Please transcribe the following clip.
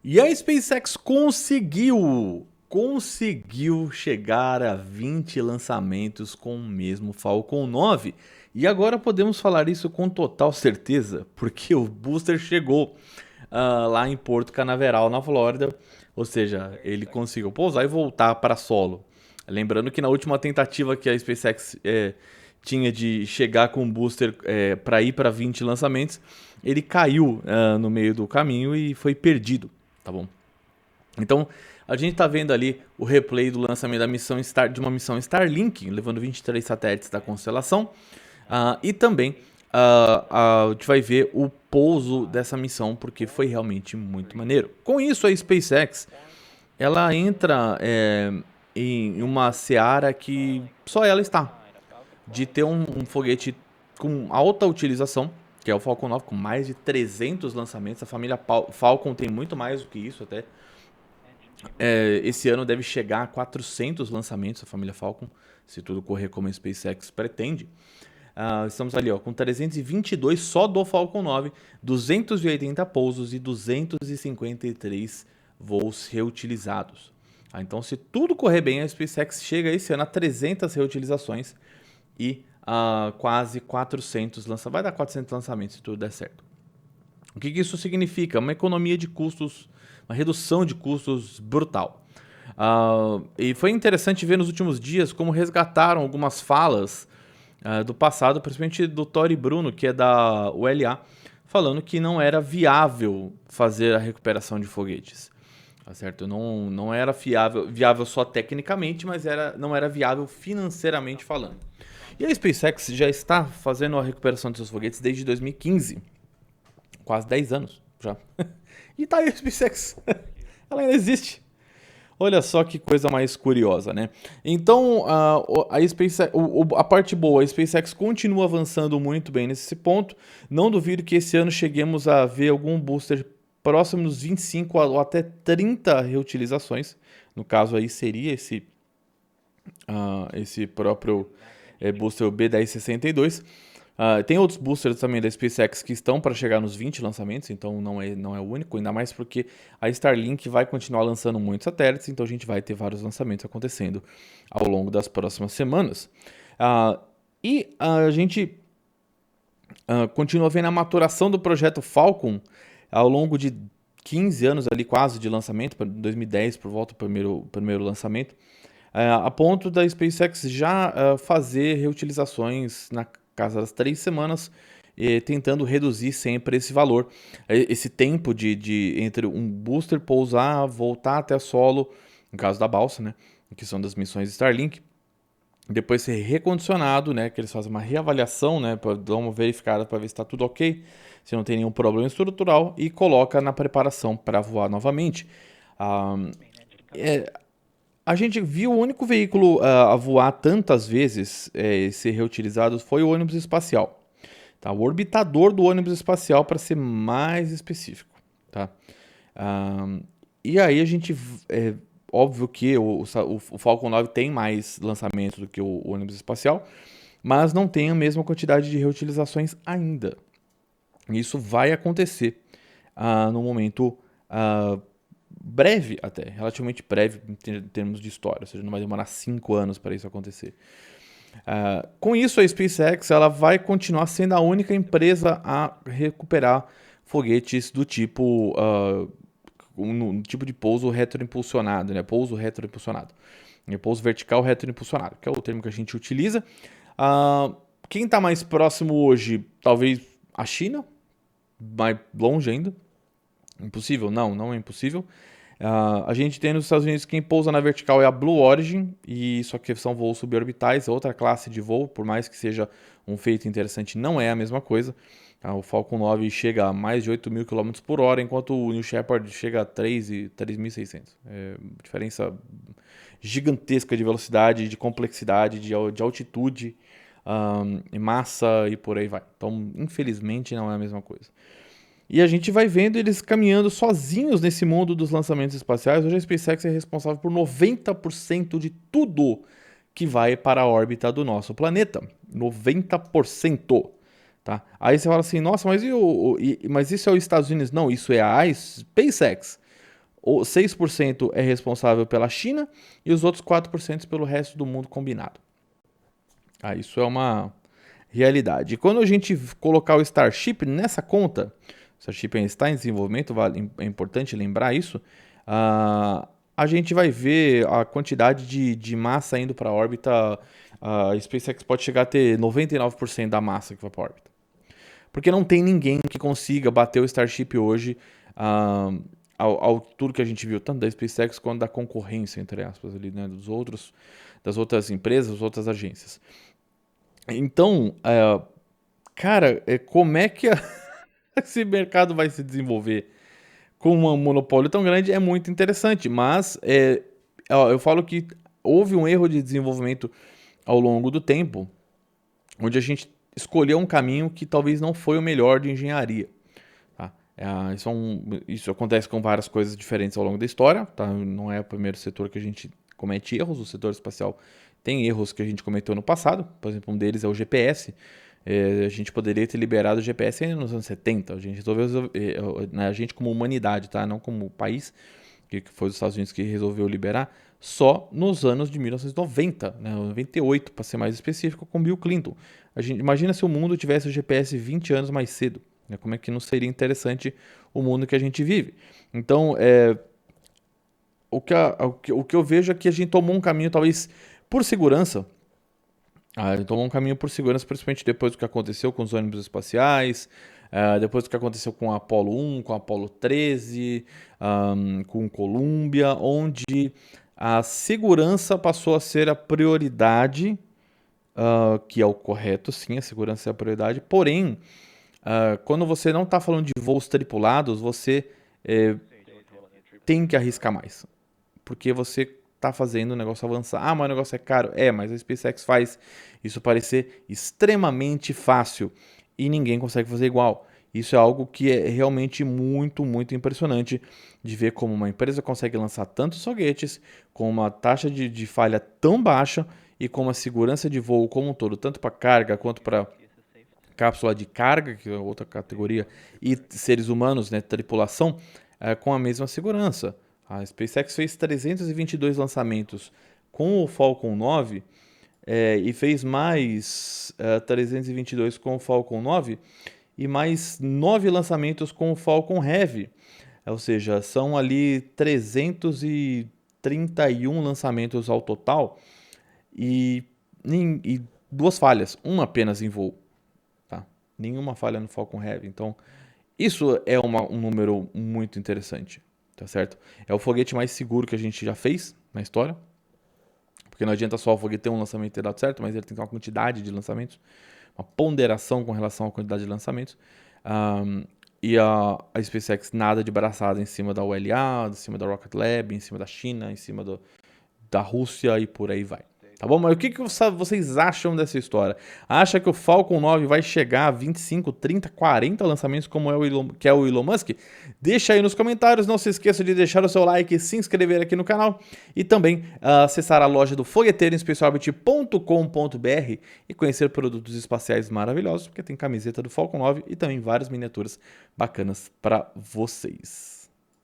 E a SpaceX conseguiu chegar a 20 lançamentos com o mesmo Falcon 9. E agora podemos falar isso com total certeza, porque o booster chegou lá em Porto Canaveral, na Flórida. Ou seja, ele conseguiu pousar e voltar para solo. Lembrando que na última tentativa que a SpaceX tinha de chegar com o booster para ir para 20 lançamentos, ele caiu no meio do caminho e foi perdido, tá bom? Então, a gente está vendo ali o replay do lançamento da missão de uma missão Starlink, levando 23 satélites da constelação. E também a gente vai ver o pouso dessa missão, porque foi realmente muito maneiro. Com isso, a SpaceX ela entra em uma seara que só ela está, de ter um foguete com alta utilização, que é o Falcon 9, com mais de 300 lançamentos. A família Falcon tem muito mais do que isso até. Esse ano deve chegar a 400 lançamentos a família Falcon, se tudo correr como a SpaceX pretende. Estamos ali com 322 só do Falcon 9, 280 pousos e 253 voos reutilizados. Então, se tudo correr bem, a SpaceX chega esse ano a 300 reutilizações e quase 400 lançamentos. Vai dar 400 lançamentos se tudo der certo. O que isso significa? Uma economia de custos, uma redução de custos brutal. E foi interessante ver nos últimos dias como resgataram algumas falas do passado, principalmente do Tory Bruno, que é da ULA, falando que não era viável fazer a recuperação de foguetes. Tá certo? Não era viável só tecnicamente, mas não era viável financeiramente falando. E a SpaceX já está fazendo a recuperação de seus foguetes desde 2015. Quase 10 anos já. E tá aí a SpaceX. Ela ainda existe. Olha só que coisa mais curiosa, né? Então, a parte boa, a SpaceX continua avançando muito bem nesse ponto. Não duvido que esse ano cheguemos a ver algum booster próximo dos 25 ou até 30 reutilizações. No caso aí seria esse próprio booster B1062. Tem outros boosters também da SpaceX que estão para chegar nos 20 lançamentos, então não é o único, ainda mais porque a Starlink vai continuar lançando muitos satélites, então a gente vai ter vários lançamentos acontecendo ao longo das próximas semanas. E a gente continua vendo a maturação do projeto Falcon ao longo de 15 anos ali quase de lançamento, para 2010 por volta do primeiro lançamento, a ponto da SpaceX já fazer reutilizações na casa das 3 semanas, tentando reduzir sempre esse valor, esse tempo entre um booster pousar, voltar até solo, no caso da balsa, né, que são das missões Starlink, depois ser recondicionado, né, que eles fazem uma reavaliação, né, para dar uma verificada para ver se está tudo ok, se não tem nenhum problema estrutural, e coloca na preparação para voar novamente. A gente viu o único veículo a voar tantas vezes e ser reutilizado foi o ônibus espacial. Tá? O orbitador do ônibus espacial, para ser mais específico. Tá? E aí a gente... óbvio que o Falcon 9 tem mais lançamentos do que o ônibus espacial, mas não tem a mesma quantidade de reutilizações ainda. Isso vai acontecer no momento... breve até, relativamente breve em termos de história, ou seja, não vai demorar 5 anos para isso acontecer. Com isso, a SpaceX ela vai continuar sendo a única empresa a recuperar foguetes do tipo um tipo de pouso retroimpulsionado, né? Pouso retroimpulsionado, pouso vertical retroimpulsionado, que é o termo que a gente utiliza. Quem está mais próximo hoje, talvez a China, mais longe ainda. Impossível? Não é impossível. A gente tem nos Estados Unidos quem pousa na vertical é a Blue Origin, e só que são voos suborbitais, outra classe de voo, por mais que seja um feito interessante, não é a mesma coisa. O Falcon 9 chega a mais de 8.000 km por hora, enquanto o New Shepard chega a 3.600. Diferença gigantesca de velocidade, de complexidade, de altitude, massa e por aí vai. Então, infelizmente, não é a mesma coisa. E a gente vai vendo eles caminhando sozinhos nesse mundo dos lançamentos espaciais. Hoje a SpaceX é responsável por 90% de tudo que vai para a órbita do nosso planeta. 90%. Tá? Aí você fala assim, nossa, mas isso é os Estados Unidos? Não, isso é a SpaceX. 6% é responsável pela China e os outros 4% pelo resto do mundo combinado. Isso é uma realidade. E quando a gente colocar o Starship nessa conta, o Starship ainda está em desenvolvimento, é importante lembrar isso, a gente vai ver a quantidade de massa indo para a órbita. A SpaceX pode chegar a ter 99% da massa que vai para a órbita. Porque não tem ninguém que consiga bater o Starship hoje ao tudo que a gente viu, tanto da SpaceX quanto da concorrência, entre aspas, ali, né, das outras empresas, das outras agências. Então, cara, como é que esse mercado vai se desenvolver com um monopólio tão grande é muito interessante, mas eu falo que houve um erro de desenvolvimento ao longo do tempo, onde a gente escolheu um caminho que talvez não foi o melhor de engenharia. Tá? Isso acontece com várias coisas diferentes ao longo da história, tá? Não é o primeiro setor que a gente comete erros, o setor espacial tem erros que a gente cometeu no passado, por exemplo, um deles é o GPS. A gente poderia ter liberado o GPS ainda nos anos 70, a gente resolveu, a gente como humanidade, tá? Não como país, que foi os Estados Unidos que resolveu liberar, só nos anos de 1990, né? 98 para ser mais específico, com Bill Clinton. Imagina se o mundo tivesse o GPS 20 anos mais cedo, né? Como é que não seria interessante o mundo que a gente vive? Então, o que eu vejo é que a gente tomou um caminho talvez por segurança. Ele tomou um caminho por segurança, principalmente depois do que aconteceu com os ônibus espaciais, depois do que aconteceu com a Apollo 1, com a Apollo 13, com Columbia, onde a segurança passou a ser a prioridade, que é o correto, sim, a segurança é a prioridade, porém, quando você não está falando de voos tripulados, você tem que arriscar mais, porque você está fazendo o negócio avançar. Mas o negócio é caro. Mas a SpaceX faz isso parecer extremamente fácil e ninguém consegue fazer igual. Isso é algo que é realmente muito, muito impressionante de ver como uma empresa consegue lançar tantos foguetes com uma taxa de falha tão baixa e com uma segurança de voo como um todo, tanto para carga quanto para cápsula de carga, que é outra categoria, e seres humanos, né, tripulação, com a mesma segurança. A SpaceX fez 322 lançamentos com o Falcon 9 e fez mais 322 com o Falcon 9 e mais 9 lançamentos com o Falcon Heavy. Ou seja, são ali 331 lançamentos ao total e 2 falhas, uma apenas em voo. Tá? Nenhuma falha no Falcon Heavy. Então, isso é um número muito interessante. Tá certo? É o foguete mais seguro que a gente já fez na história. Porque não adianta só o foguete ter um lançamento ter dado certo, mas ele tem que ter uma quantidade de lançamentos, uma ponderação com relação à quantidade de lançamentos. E a SpaceX nada de braçada em cima da ULA, em cima da Rocket Lab, em cima da China, em cima da Rússia e por aí vai. Tá bom? Mas o que vocês acham dessa história? Acha que o Falcon 9 vai chegar a 25, 30, 40 lançamentos como é o Elon Musk? Deixa aí nos comentários. Não se esqueça de deixar o seu like, se inscrever aqui no canal e também acessar a loja do fogueteiro em specialbit.com.br e conhecer produtos espaciais maravilhosos, porque tem camiseta do Falcon 9 e também várias miniaturas bacanas para vocês.